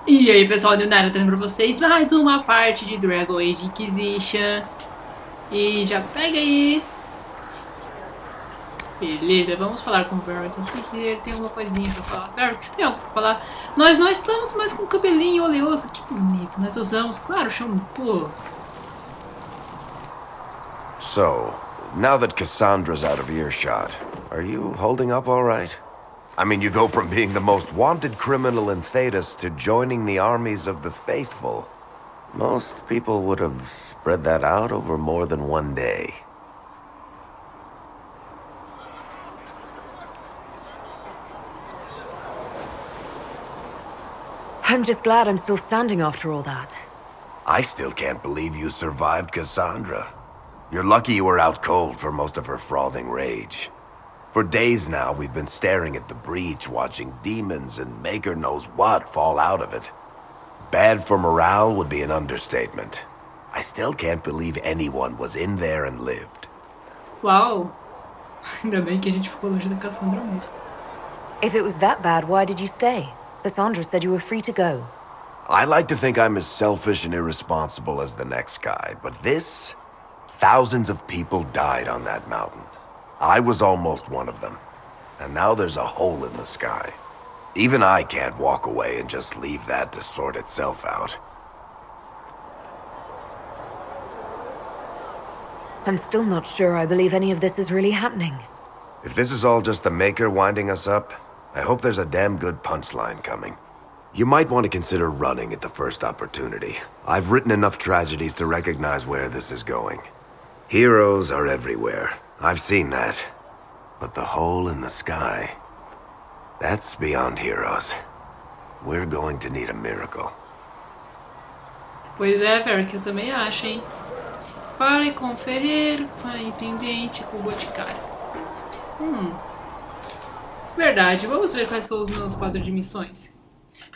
E aí pessoal, do nada trazendo pra vocês mais uma parte de Dragon Age Inquisition. E já pega aí. Beleza, vamos falar com o Varric aqui, que ele tem uma coisinha pra falar. Varric, você tem algo pra falar? Nós não estamos mais com o cabelinho oleoso, que bonito. Nós usamos, claro, shampoo. So, now that Cassandra's out of earshot, are you holding up all right? I mean, you go from being the most wanted criminal in Thedas to joining the armies of the faithful. Most people would have spread that out over more than one day. I'm just glad I'm still standing after all that. I still can't believe you survived Cassandra. You're lucky you were out cold for most of her frothing rage. For days now, we've been staring at the breach, watching demons and maker knows what fall out of it. Bad for morale would be an understatement. I still can't believe anyone was in there and lived. Uau! Ainda bem que a gente ficou longe da Cassandra mesmo. If it was that bad, why did you stay? Cassandra said you were free to go. I like to think I'm as selfish and irresponsible as the next guy, but this... Thousands of people died on that mountain. I was almost one of them. And now there's a hole in the sky. Even I can't walk away and just leave that to sort itself out. I'm still not sure I believe any of this is really happening. If this is all just the Maker winding us up, I hope there's a damn good punchline coming. You might want to consider running at the first opportunity. I've written enough tragedies to recognize where this is going. Heroes are everywhere. I've seen that. But the hole in the sky... That's beyond heroes. We're going to need a miracle. Pois é, Varric, eu também acho, hein? Para conferir com a intendente com o boticário. Verdade, vamos ver quais são os meus quadros de missões.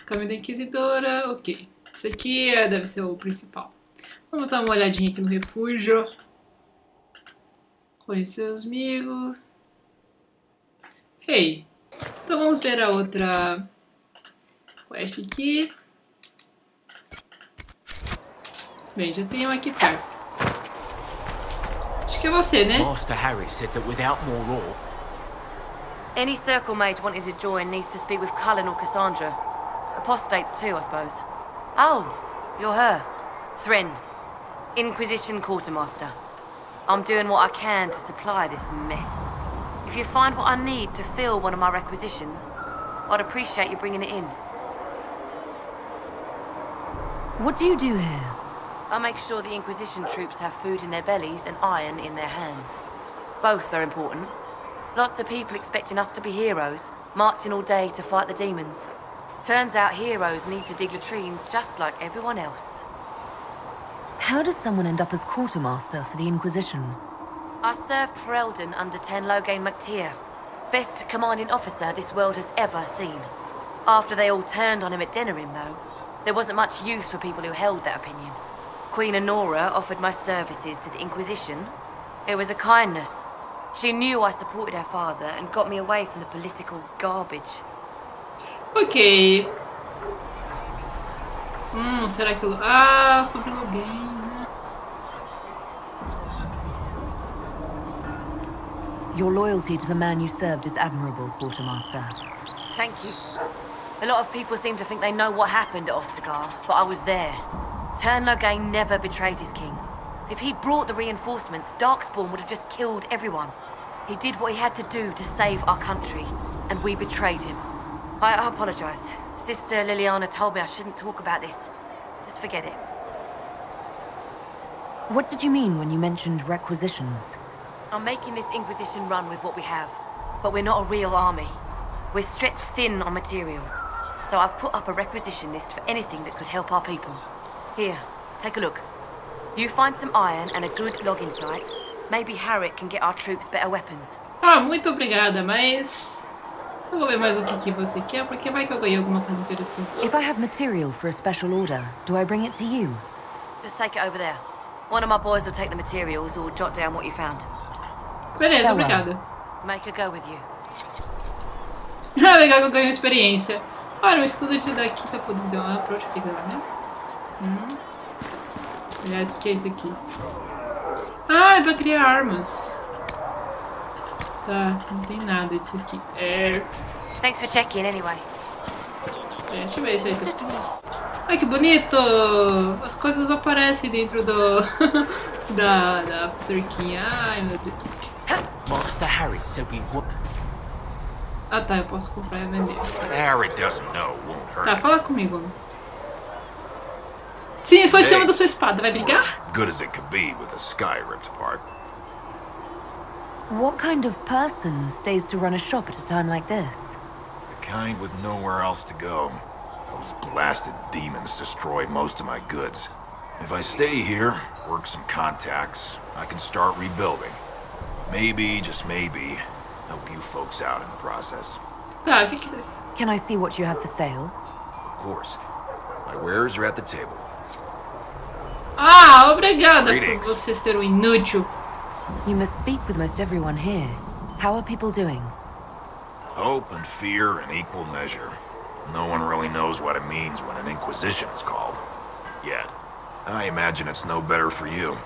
Caminho da Inquisidora, ok. Isso aqui deve ser o principal. Vamos dar uma olhadinha aqui no refúgio. Conhecer os amigos. Ok. Então vamos ver a outra quest aqui. Bem, já tem uma aqui perto. Acho que é você, né? Master Harry said that without more ore... Any circle mage wanting to join needs to speak with Cullen or Cassandra. Apostates too, I suppose. Oh, you're her. Thren. Inquisition Quartermaster. I'm doing what I can to supply this mess. If you find what I need to fill one of my requisitions, I'd appreciate you bringing it in. What do you do here? I make sure the Inquisition troops have food in their bellies and iron in their hands. Both are important. Lots of people expecting us to be heroes, marching all day to fight the demons. Turns out heroes need to dig latrines just like everyone else. How does someone end up as quartermaster for the Inquisition? I served for Eldon under Ten Loghain MacTier, best commanding officer this world has ever seen. After they all turned on him at Denerim, though, there wasn't much use for people who held that opinion. Queen Honora offered my services to the Inquisition. It was a kindness. She knew I supported her father and got me away from the political garbage. Ok. Será que... Ah, sobre Loghain, né? Your loyalty to the man you served is admirable, Quartermaster. Thank you. A lot of people seem to think they know what happened at Ostagar, but I was there. Tern Loghain never betrayed his king. If he'd brought the reinforcements, Darkspawn would have just killed everyone. He did what he had to do to save our country, and we betrayed him. I apologize. Sister Liliana told me I shouldn't talk about this. Just forget it. What did you mean when you mentioned requisitions? I'm making this Inquisition run with what we have, but we're not a real army. We're stretched thin on materials, so I've put up a requisition list for anything that could help our people. Here, take a look. You find some iron and a good login site. Maybe Harriet can get our troops better weapons. Ah, muito obrigada, mas... Só vou ver mais o que você quer, porque vai que eu ganhei alguma coisa interessante. If I have material for a special order, do I bring it to you? Just take it over there. One of my boys will take the materials or jot down what you found. Beleza, Farewell. obrigada. Make her go with you. Ah, legal que eu ganho experiência. Olha, o estudo de daqui tá podendo dar pra onde tem que dar, né? Aliás, o que é isso aqui? Ah, é pra criar armas. Tá, não tem nada disso aqui. Thanks for checking anyway. Deixa eu ver isso aí. Ai, que bonito! As coisas aparecem dentro do... da cerquinha. Ai, meu Deus. Master Harry said we would. Ah, tá, eu posso comprar e vender. What Harry doesn't know won't hurt. Tá, fala comigo. Sim, eu sou em cima da sua espada. Vai brigar? Good as it could be with the sky ripped apart. What kind of person stays to run a shop at a time like this? The kind with nowhere else to go. Those blasted demons destroyed most of my goods. If I stay here, work some contacts, I can start rebuilding. Maybe, just maybe, help you folks out in the process. Tá, o que você... Can I see what you have for sale? Of course. My wares are at the table. Ah, obrigada por Greetings. você ser um inútil. You must speak with most everyone here. How are people doing? Hope and fear in equal measure. No one really knows what it means when an Inquisition is called. Yet. I imagine it's no better for you.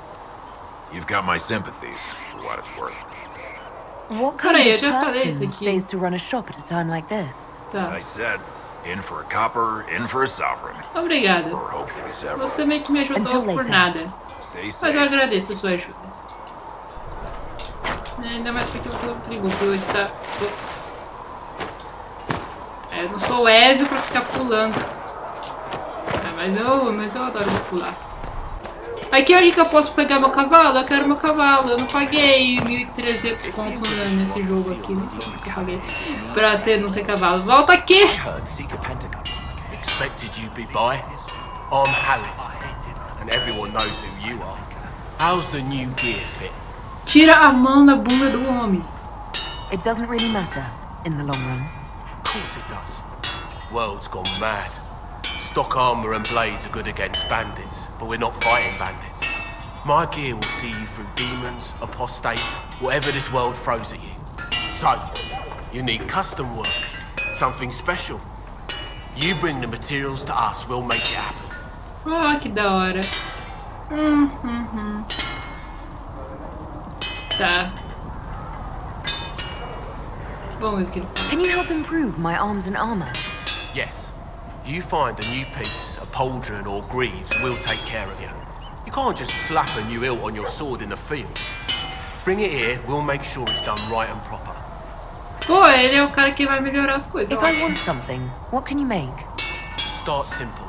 You've got my sympathies, for what it's worth. What kind Peraí, eu of já falei isso person aqui. stays to run a shop at a time like this? As Tá, I said, in for a copper, in for a sovereign. obrigada. Or hopefully several. Você meio que me ajudou Until por later. nada. Stay Mas eu safe. agradeço a sua ajuda. Ainda mais porque você não brigou, porque eu está... Eu não sou o Ezio pra ficar pulando. Ah, mas eu adoro pular. Aqui onde que eu posso pegar meu cavalo? Eu quero meu cavalo. Eu não paguei 1.300 conto nesse jogo aqui. Nem sei quanto que eu paguei pra não ter cavalo. Volta aqui! Heard Seeker Pentagon. Expected you'd be by. I'm Harriet, and everyone knows who you are. How's the new gear fit? Tira a mão da bunda do homem. It doesn't really matter in the long run. Of course it does. World's gone mad. Stock armor and blades are good against bandits, but we're not fighting bandits. My gear will see you through demons, apostates, whatever this world throws at you. So, you need custom work, something special. You bring the materials to us, we'll make it happen. Oh, que da hora. Tá. Vamos ver o que ele fala. Can you help improve my arms and armor? Yes. You find a new piece, a pauldron or greaves, we'll take care of you. You can't just slap a new hilt on your sword in the field. Bring it here, we'll make sure it's done right and proper. Pô, ele é o cara que vai melhorar as coisas. If I want something, what can you make? Start simple.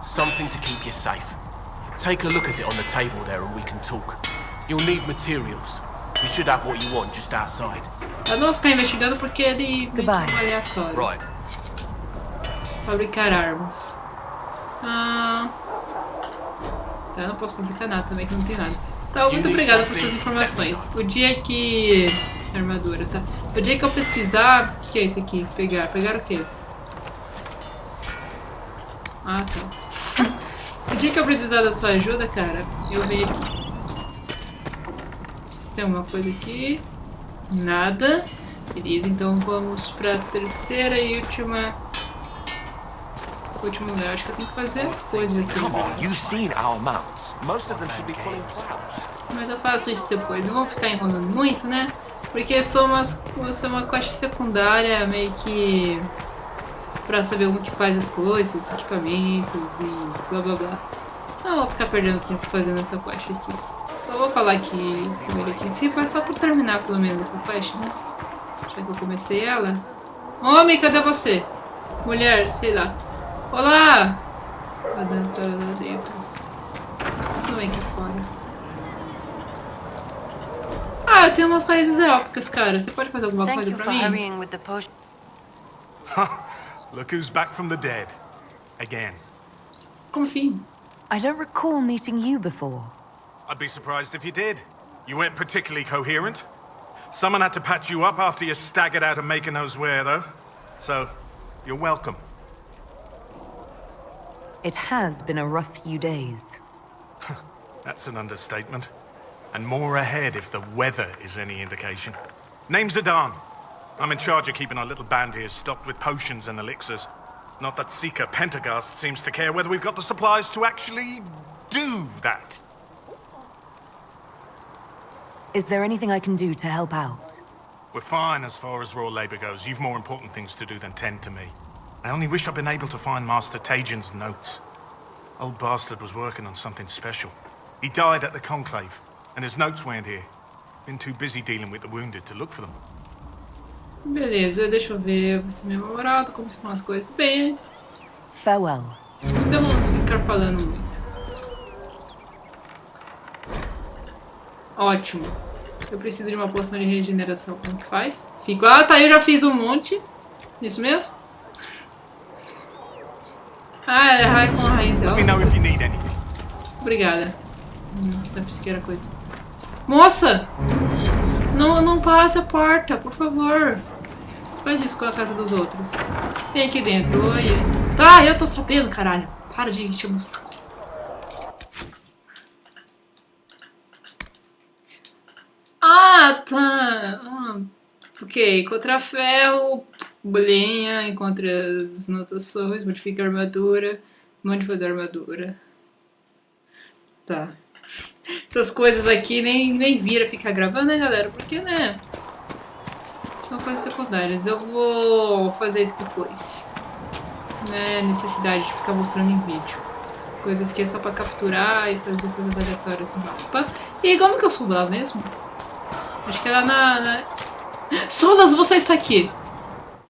Something to keep you safe. Take a look at it on the table there and we can talk. You'll need materials. We should have what you want just outside. Eu não vou ficar investigando porque ele meio que é um aleatório. Right. Fabricar armas. Tá, eu não posso fabricar nada também, que não tem nada. Tá, muito obrigada por suas informações. O dia que... Armadura, tá. O dia que eu precisar... O que é isso aqui? Pegar. Pegar o quê? Ah, tá. O dia que eu precisar da sua ajuda, cara, eu venho aqui. Se tem alguma coisa aqui... Nada. Beleza, então vamos pra terceira e última... Último lugar. Acho que eu tenho que fazer as coisas aqui. Come on, you've seen our mounts. Most of them should be fully plows. Mas eu faço isso depois. Não vou ficar enrolando muito, né? Porque sou uma quest secundária, meio que... Pra saber como que faz as coisas, equipamentos e blá blá blá. Não vou ficar perdendo tempo fazendo essa quest aqui. Só vou falar aqui primeiro aqui em si, mas só por terminar pelo menos essa quest, né? Já que eu comecei ela. Homem, cadê você? Mulher, sei lá. Olá! Tá dentro, lá dentro. Isso não vem aqui fora. Ah, eu tenho umas raízes élficas, cara. Você pode fazer alguma Thank coisa you pra for mim? hurrying with the potion. Look who's back from the dead. Again. Como assim? I don't recall meeting you before. I'd be surprised if you did. You weren't particularly coherent. Someone had to patch you up after you staggered out of making those wear, though. So, you're welcome. It has been a rough few days. That's an understatement. And more ahead if the weather is any indication. Name's Zidane. I'm in charge of keeping our little band here stocked with potions and elixirs. Not that Seeker Pentagast seems to care whether we've got the supplies to actually do that. Is there anything I can do to help out? We're fine as far as raw labor goes. You've more important things to do than tend to me. I only wish I'd been able to find Master Tajin's notes. Old bastard was working on something special. He died at the Conclave, and his notes weren't here. Been too busy dealing with the wounded to look for them. Beleza, deixa eu ver. Você me memorado, como estão as coisas? Bem, Farewell. não vamos ficar falando muito. Ótimo. Eu preciso de uma poção de regeneração. Como que faz? 5. Ah, tá, eu já fiz um monte. Isso mesmo? Ah, é raio com a raiz Let dela. me know if you need anything. Obrigada. Da psiqueira coisa. Moça! Não passe a porta, por favor. Faz isso com a casa dos outros. Tem aqui dentro, oi. Tá, eu tô sabendo, caralho. Para de encher o saco. Ah, tá. Ok, encontrar ferro, bolinha, encontra as anotações, modifica a armadura, modifica a armadura. Tá. Essas coisas aqui nem vira ficar gravando, né, galera? Porque, né? São coisas secundárias. Eu vou fazer isso depois. Né? Necessidade de ficar mostrando em vídeo. Coisas que é só pra capturar e fazer coisas aleatórias no mapa. E como que eu subo lá mesmo? Acho que era na... Solas, você está aqui!